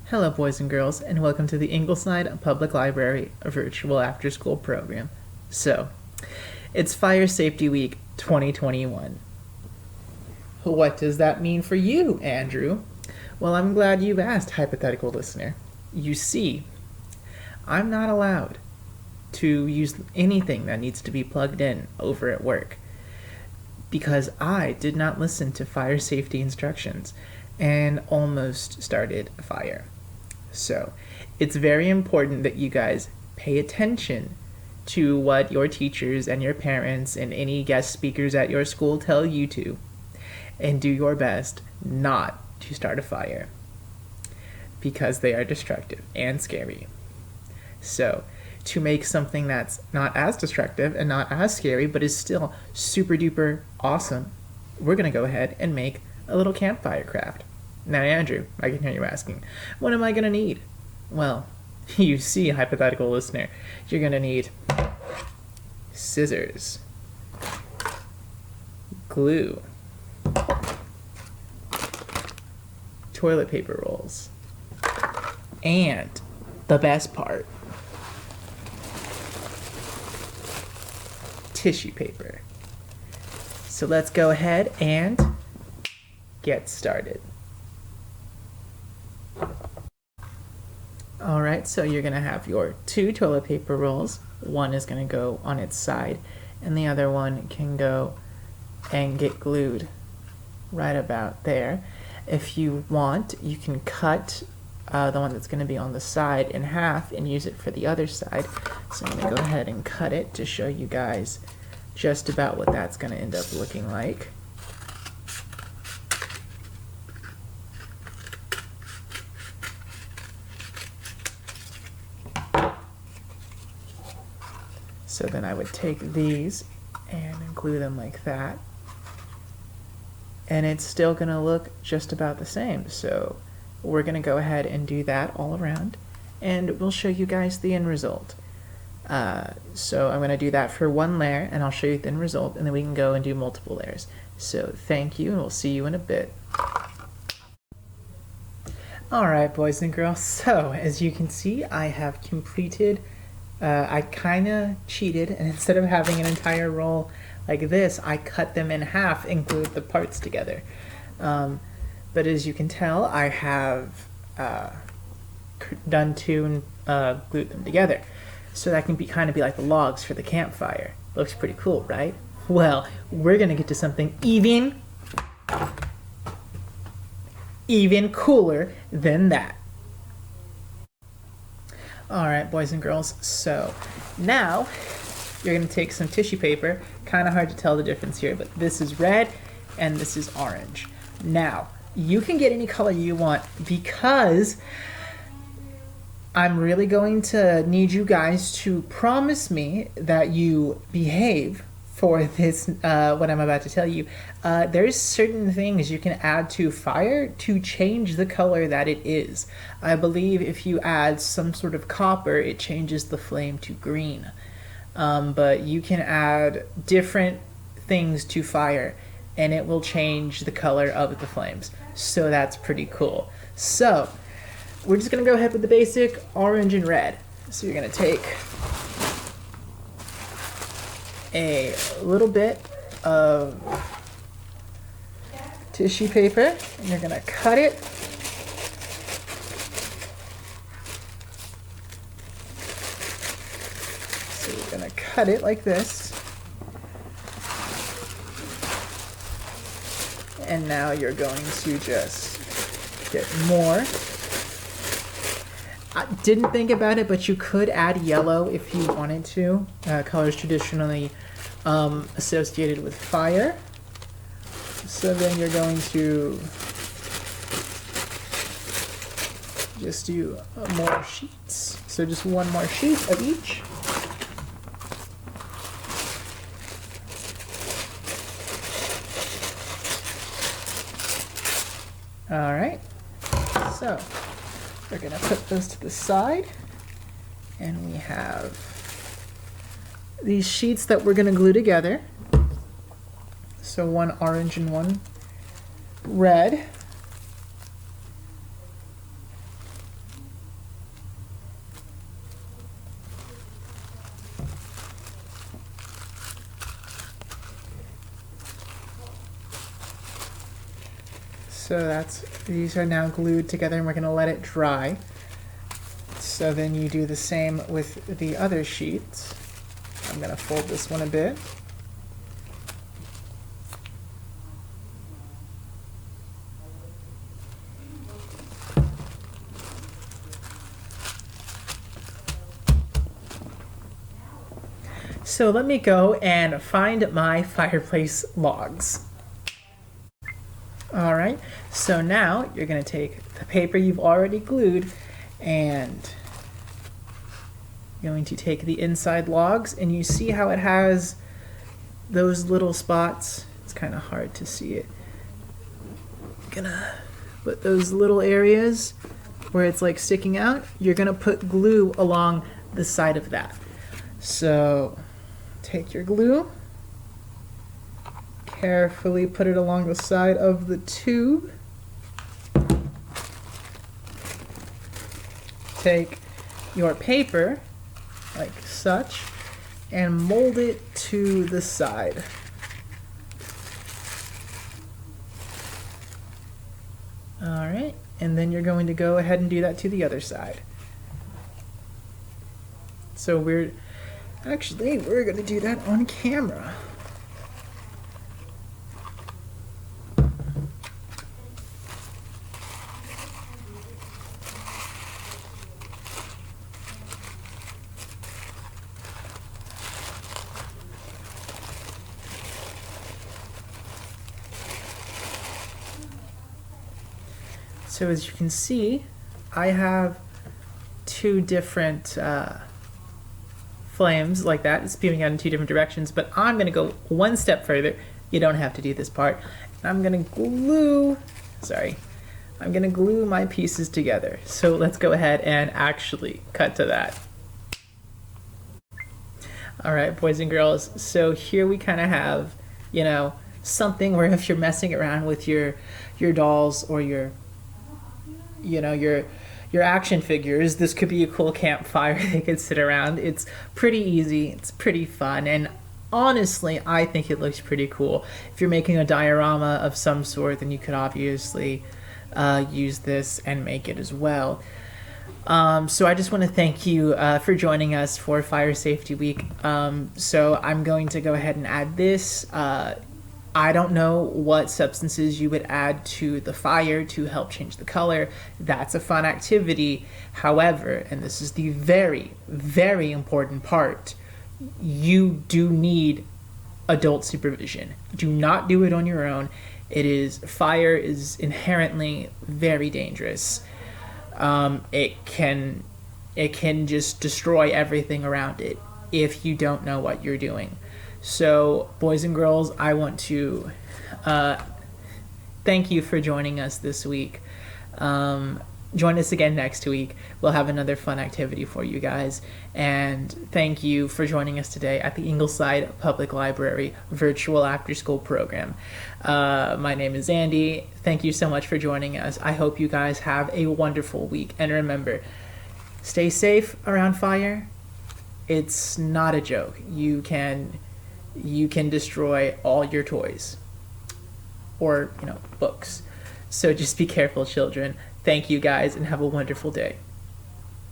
Hello, boys and girls, and welcome to the Ingleside Public Library virtual after-school program. So, it's Fire Safety Week 2021. What does that mean for you, Andrew? Well, I'm glad you asked, hypothetical listener. You see, I'm not allowed to use anything that needs to be plugged in over at work because I did not listen to fire safety instructions and almost started a fire. So, it's very important that you guys pay attention to what your teachers and your parents and any guest speakers at your school tell you to, and do your best not to start a fire because they are destructive and scary. So, to make something that's not as destructive and not as scary but is still super duper awesome, we're going to go ahead and make a little campfire craft. Now, Andrew, I can hear you asking, what am I going to need? Well, you see, hypothetical listener, you're going to need scissors, glue, toilet paper rolls, and the best part, tissue paper. So let's go ahead and get started. Alright, so you're going to have your 2 toilet paper rolls. One is going to go on its side, and the other one can go and get glued right about there. If you want, you can cut the one that's going to be on the side in half and use it for the other side. So I'm going to go ahead and cut it to show you guys just about what that's going to end up looking like. So then I would take these and glue them like that. And it's still going to look just about the same. So we're going to go ahead and do that all around. And we'll show you guys the end result. So I'm going to do that for one layer, and I'll show you the end result, and then we can go and do multiple layers. So thank you, and we'll see you in a bit. Alright, boys and girls, so as you can see, I have completed I kind of cheated, and instead of having an entire roll like this, I cut them in half and glued the parts together. But as you can tell, I have done 2 and glued them together. So that can kind of be like the logs for the campfire. Looks pretty cool, right? Well, we're going to get to something even cooler than that. Alright, boys and girls, so now you're going to take some tissue paper. Kind of hard to tell the difference here, but this is red and this is orange. Now, you can get any color you want because I'm really going to need you guys to promise me that you behave for this, what I'm about to tell you. There's certain things you can add to fire to change the color that it is. I believe if you add some sort of copper, it changes the flame to green. But you can add different things to fire, and it will change the color of the flames. So that's pretty cool. So we're just going to go ahead with the basic orange and red. So you're going to take a little bit of tissue paper, and you're going to cut it. So you're going to cut it like this. And now you're going to just get more. I didn't think about it, but you could add yellow if you wanted to. Colors traditionally associated with fire. So then you're going to just do more sheets. So just one more sheet of each. All right. So we're going to put those to the side, and we have these sheets that we're going to glue together. So one orange and one red. So these are now glued together and we're gonna let it dry. So then you do the same with the other sheets. I'm gonna fold this one a bit. So let me go and find my fireplace logs. All right, so now you're gonna take the paper you've already glued and you're going to take the inside logs, and you see how it has those little spots? It's kind of hard to see it. Gonna put those little areas where it's like sticking out, you're gonna put glue along the side of that. So take your glue, carefully put it along the side of the tube. Take your paper, like such, and mold it to the side. All right, and then you're going to go ahead and do that to the other side. So we're going to do that on camera. So as you can see, I have two different flames like that, spewing out in two different directions, but I'm gonna go one step further. You don't have to do this part. I'm gonna glue my pieces together. So let's go ahead and actually cut to that. All right, boys and girls, so here we kind of have, something where if you're messing around with your dolls or your action figures, this could be a cool campfire they could sit around. It's pretty easy, it's pretty fun, and honestly, I think it looks pretty cool. If you're making a diorama of some sort, then you could obviously use this and make it as well. So I just want to thank you for joining us for Fire Safety Week. So I'm going to go ahead and add this. I don't know what substances you would add to the fire to help change the color. That's a fun activity. However, and this is the very, very important part, you do need adult supervision. Do not do it on your own. Fire is inherently very dangerous. It can just destroy everything around it if you don't know what you're doing. So, boys and girls, I want to thank you for joining us this week. Join us again next week. We'll have another fun activity for you guys. And thank you for joining us today at the Ingleside Public Library virtual after-school program. My name is Andy. Thank you so much for joining us. I hope you guys have a wonderful week. And remember, stay safe around fire. It's not a joke. You can destroy all your toys or, books. So just be careful, children. Thank you guys and have a wonderful day.